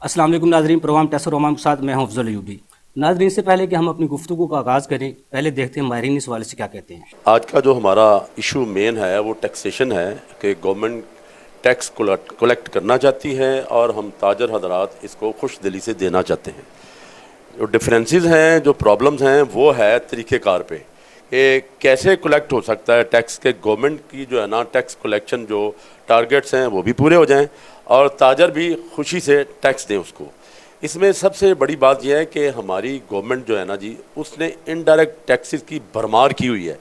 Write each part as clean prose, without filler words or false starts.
السلام علیکم ناظرین، پروگرام ٹیسٹ اور رومان کے ساتھ میں ہوں افضل ایوبی۔ ناظرین، سے پہلے کہ ہم اپنی گفتگو کا آغاز کریں، پہلے دیکھتے ہیں ماہرین اس حوالے سے کیا کہتے ہیں۔ آج کا جو ہمارا ایشو مین ہے وہ ٹیکسیشن ہے کہ گورنمنٹ ٹیکس کولیکٹ کرنا چاہتی ہے اور ہم تاجر حضرات اس کو خوش دلی سے دینا چاہتے ہیں۔ جو ڈفرینسز ہیں، جو پرابلمز ہیں، وہ ہے طریقہ کار پہ کہ کیسے کولیکٹ ہو سکتا ہے ٹیکس کے گورنمنٹ کی جو ہے نا ٹیکس کولیکشن جو ٹارگیٹس ہیں وہ بھی پورے ہو جائیں اور تاجر بھی خوشی سے ٹیکس دیں اس کو۔ اس میں سب سے بڑی بات یہ ہے کہ ہماری گورنمنٹ جو ہے نا جی اس نے انڈائریکٹ ٹیکسز کی بھرمار کی ہوئی ہے۔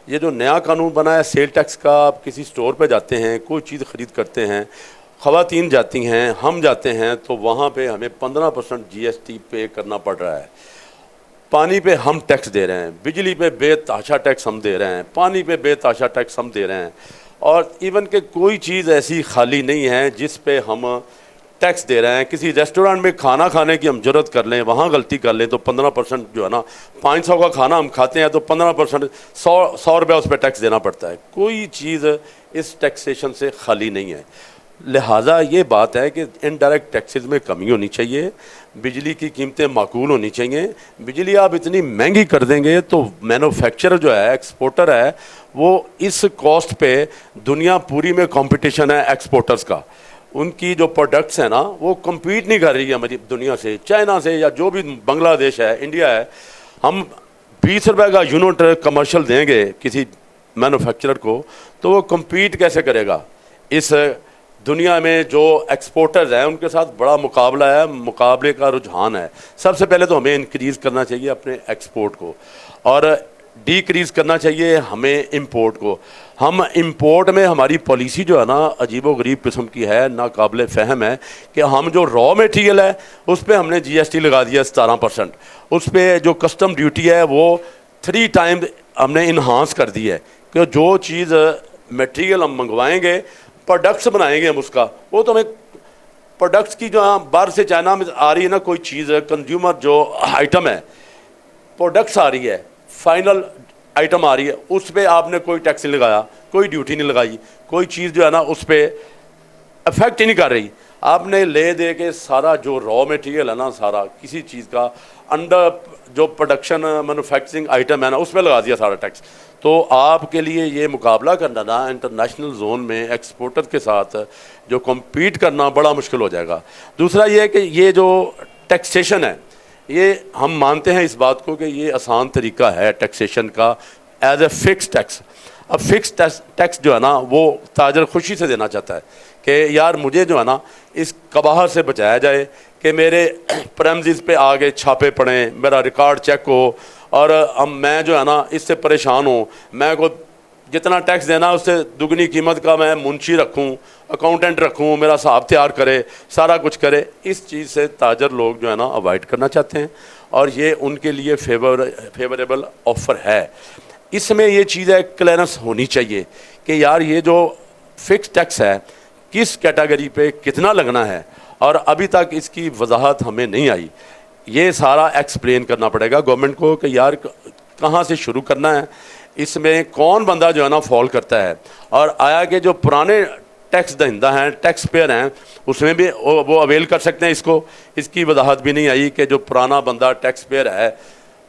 یہ جو نیا قانون بنا ہے سیل ٹیکس کا، آپ کسی سٹور پہ جاتے ہیں، کوئی چیز خرید کرتے ہیں، خواتین جاتی ہیں، ہم جاتے ہیں، تو وہاں پہ ہمیں 15% جی ایس ٹی پے کرنا پڑ رہا ہے۔ پانی پہ ہم ٹیکس دے رہے ہیں، بجلی پہ بے تحاشا ٹیکس ہم دے رہے ہیں، پانی پہ بے تحاشا ٹیکس ہم دے رہے ہیں، اور ایون کہ کوئی چیز ایسی خالی نہیں ہے جس پہ ہم ٹیکس دے رہے ہیں۔ کسی ریسٹورینٹ میں کھانا کھانے کی ہم جرت کر لیں، وہاں غلطی کر لیں تو 15% جو ہے نا 500 کا کھانا ہم کھاتے ہیں تو 15% 100 روپے اس پہ ٹیکس دینا پڑتا ہے۔ کوئی چیز اس ٹیکسیشن سے خالی نہیں ہے۔ لہٰذا یہ بات ہے کہ انڈائریکٹ ٹیکسز میں کمی ہونی چاہیے، بجلی کی قیمتیں معقول ہونی چاہیے۔ بجلی آپ اتنی مہنگی کر دیں گے تو مینوفیکچرر جو ہے، ایکسپورٹر ہے، وہ اس کاسٹ پہ دنیا پوری میں کمپٹیشن ہے ایکسپورٹرز کا۔ ان کی جو پروڈکٹس ہیں نا وہ کمپیٹ نہیں کر رہی ہے ہماری دنیا سے، چائنا سے یا جو بھی بنگلہ دیش ہے، انڈیا ہے۔ ہم 20 روپے کا یونٹ کمرشل دیں گے کسی مینوفیکچرر کو تو وہ کمپیٹ کیسے کرے گا؟ اس دنیا میں جو ایکسپورٹرز ہیں ان کے ساتھ بڑا مقابلہ ہے، مقابلے کا رجحان ہے۔ سب سے پہلے تو ہمیں انکریز کرنا چاہیے اپنے ایکسپورٹ کو اور ڈیکریز کرنا چاہیے ہمیں امپورٹ کو۔ ہم امپورٹ میں ہماری پالیسی جو ہے نا عجیب و غریب قسم کی ہے، ناقابل فہم ہے کہ ہم جو را میٹیریل ہے اس پہ ہم نے جی ایس ٹی لگا دیا 17%، اس پہ جو کسٹم ڈیوٹی ہے وہ 3 ٹائم ہم نے انہانس کر دی ہے کہ جو چیز میٹیریل ہم منگوائیں گے، پروڈکٹس بنائیں گے ہم اس کا، وہ تو ہمیں پروڈکٹس کی جو باہر سے چائنا میں آ رہی ہے نا کوئی چیز، کنزیومر جو آئٹم ہے، پروڈکٹس آ رہی ہے، فائنل آئٹم آ رہی ہے، اس پہ آپ نے کوئی ٹیکس نہیں لگایا، کوئی ڈیوٹی نہیں لگائی، کوئی چیز جو ہے نا اس پہ افیکٹ ہی نہیں کر رہی۔ آپ نے لے دے کے سارا جو را میٹیریل ہے نا، سارا کسی چیز کا انڈر جو پروڈکشن مینوفیکچرنگ آئٹم ہے نا اس پہ لگا دیا سارا ٹیکس۔ تو آپ کے لیے یہ مقابلہ کرنا نا انٹرنیشنل زون میں ایکسپورٹر کے ساتھ جو کمپیٹ کرنا بڑا مشکل ہو جائے گا۔ دوسرا یہ ہے کہ یہ جو ٹیکسیشن ہے، یہ ہم مانتے ہیں اس بات کو کہ یہ آسان طریقہ ہے ٹیکسیشن کا ایز اے فکس ٹیکس۔ اب فکس ٹیکس جو ہے نا وہ تاجر خوشی سے دینا چاہتا ہے کہ یار مجھے جو ہے نا اس قباحت سے بچایا جائے کہ میرے پریمزز پہ آگے چھاپے پڑیں، میرا ریکارڈ چیک ہو، اور میں جو ہے نا اس سے پریشان ہوں، میں کو جتنا ٹیکس دینا اس سے دگنی قیمت کا میں منشی رکھوں، اکاؤنٹنٹ رکھوں، میرا حساب تیار کرے، سارا کچھ کرے۔ اس چیز سے تاجر لوگ جو ہے نا اوائڈ کرنا چاہتے ہیں اور یہ ان کے لیے فیوریبل آفر ہے۔ اس میں یہ چیز ہے کلیئرنس ہونی چاہیے کہ یار یہ جو فکس ٹیکس ہے کس کیٹیگری پہ کتنا لگنا ہے، اور ابھی تک اس کی وضاحت ہمیں نہیں آئی۔ یہ سارا ایکسپلین کرنا پڑے گا گورنمنٹ کو کہ یار کہاں سے شروع کرنا ہے، اس میں کون بندہ جو ہے نا فال کرتا ہے، اور آیا کہ جو پرانے ٹیکس دہندہ ہیں، ٹیکس پیئر ہیں، اس میں بھی وہ اویل کر سکتے ہیں اس کو۔ اس کی وضاحت بھی نہیں آئی کہ جو پرانا بندہ ٹیکس پیئر ہے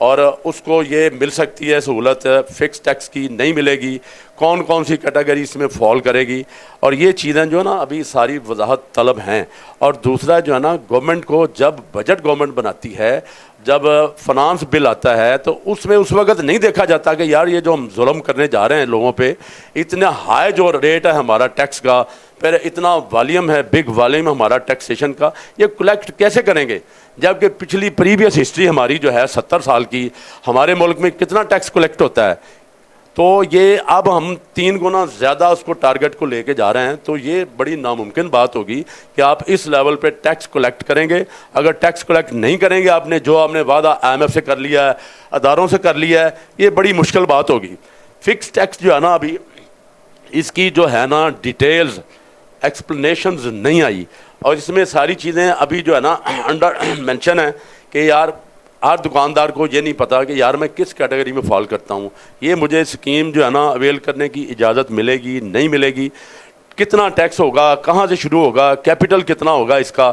اور اس کو یہ مل سکتی ہے سہولت، فکس ٹیکس کی نہیں ملے گی، کون کون سی کیٹیگری اس میں فال کرے گی، اور یہ چیزیں جو ہے نا ابھی ساری وضاحت طلب ہیں۔ اور دوسرا جو ہے نا گورنمنٹ کو جب بجٹ گورنمنٹ بناتی ہے، جب فنانس بل آتا ہے تو اس میں اس وقت نہیں دیکھا جاتا کہ یار یہ جو ہم ظلم کرنے جا رہے ہیں لوگوں پہ، اتنا ہائی جو ریٹ ہے ہمارا ٹیکس کا، پھر اتنا والیوم ہے، بگ والیوم ہمارا ٹیکسیشن کا، یہ کلیکٹ کیسے کریں گے؟ جبکہ پچھلی پریویس ہسٹری ہماری جو ہے 70 سال کی، ہمارے ملک میں کتنا ٹیکس کلیکٹ ہوتا ہے، تو یہ اب ہم 3 گنا زیادہ اس کو ٹارگٹ کو لے کے جا رہے ہیں، تو یہ بڑی ناممکن بات ہوگی کہ آپ اس لیول پہ ٹیکس کلیکٹ کریں گے۔ اگر ٹیکس کلیکٹ نہیں کریں گے آپ نے جو آپ نے وعدہ آئی ایم ایف سے کر لیا ہے، اداروں سے کر لیا ہے، یہ بڑی مشکل بات ہوگی۔ فکس ٹیکس جو ہے نا ابھی اس کی جو ہے نا ڈیٹیلز ایکسپلینیشنز نہیں آئی، اور اس میں ساری چیزیں ابھی جو ہے نا انڈر مینشن ہے کہ یار ہر دکاندار کو یہ نہیں پتا کہ یار میں کس کیٹیگری میں فال کرتا ہوں، یہ مجھے اسکیم جو ہے نا اویل کرنے کی اجازت ملے گی نہیں ملے گی، کتنا ٹیکس ہوگا، کہاں سے شروع ہوگا، کیپٹل کتنا ہوگا اس کا،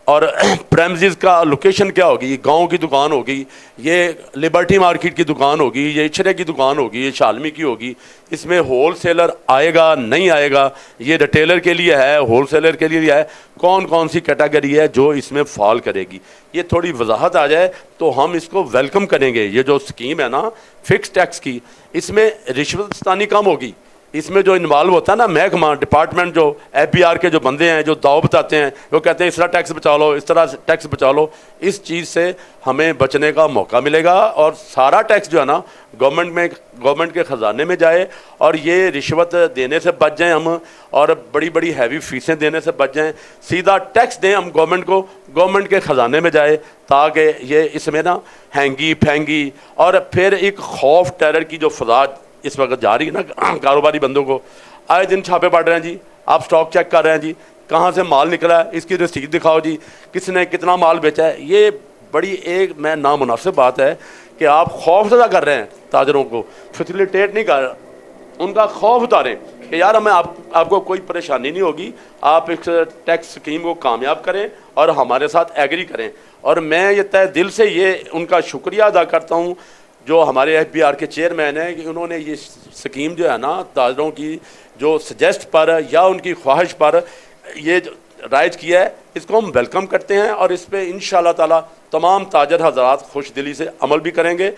اور پریمزز کا لوکیشن کیا ہوگی, گاؤں کی دکان ہوگی, یہ لبرٹی مارکیٹ کی دکان ہوگی, یہ اچھرے کی دکان ہوگی, یہ شالمی کی ہوگی, اس میں ہول سیلر آئے گا نہیں آئے گا, یہ ریٹیلر کے لیے ہے, ہول سیلر کے لیے ہے, کون کون سی کیٹیگری ہے جو اس میں فال کرے گی, یہ تھوڑی وضاحت آ جائے تو ہم اس کو ویلکم کریں گے. یہ جو اسکیم ہے نا فکس ٹیکس کی, اس میں رشوت ستانی کم ہوگی, اس میں جو انوالو ہوتا ہے نا محکمہ ڈپارٹمنٹ, جو ایف بی آر کے جو بندے ہیں جو داؤ بتاتے ہیں, وہ کہتے ہیں اس طرح ٹیکس بچا لو, اس طرح ٹیکس بچا لو, اس چیز سے ہمیں بچنے کا موقع ملے گا. اور سارا ٹیکس جو ہے نا گورنمنٹ کے خزانے میں جائے, اور یہ رشوت دینے سے بچ جائیں ہم, اور بڑی بڑی ہیوی فیسیں دینے سے بچ جائیں, سیدھا ٹیکس دیں ہم گورنمنٹ کو, گورنمنٹ کے خزانے میں جائے, تاکہ یہ اس میں نا ہینگی پھینگی اور پھر ایک خوف ٹیرر کی جو فضا اس وقت جا رہی ہے نا کاروباری بندوں کو, آئے دن چھاپے پڑ رہے ہیں جی, آپ سٹاک چیک کر رہے ہیں جی, کہاں سے مال نکلا ہے, اس کی رسید دکھاؤ جی, کس نے کتنا مال بیچا ہے. یہ بڑی ایک میں نامناسب بات ہے کہ آپ خوف زدہ کر رہے ہیں تاجروں کو, فیسیلیٹیٹ نہیں کر, ان کا خوف اتاریں کہ یار ہمیں آپ کو کوئی پریشانی نہیں ہوگی, آپ اس ٹیکس اسکیم کو کامیاب کریں اور ہمارے ساتھ ایگری کریں. اور میں یہ تہ دل سے یہ ان کا شکریہ ادا کرتا ہوں جو ہمارے ایف بی آر کے چیئرمین ہیں, کہ انہوں نے یہ اسکیم جو ہے نا تاجروں کی جو سجیسٹ پر یا ان کی خواہش پر یہ رائج کیا ہے, اس کو ہم ویلکم کرتے ہیں, اور اس پہ انشاءاللہ تعالی تمام تاجر حضرات خوش دلی سے عمل بھی کریں گے.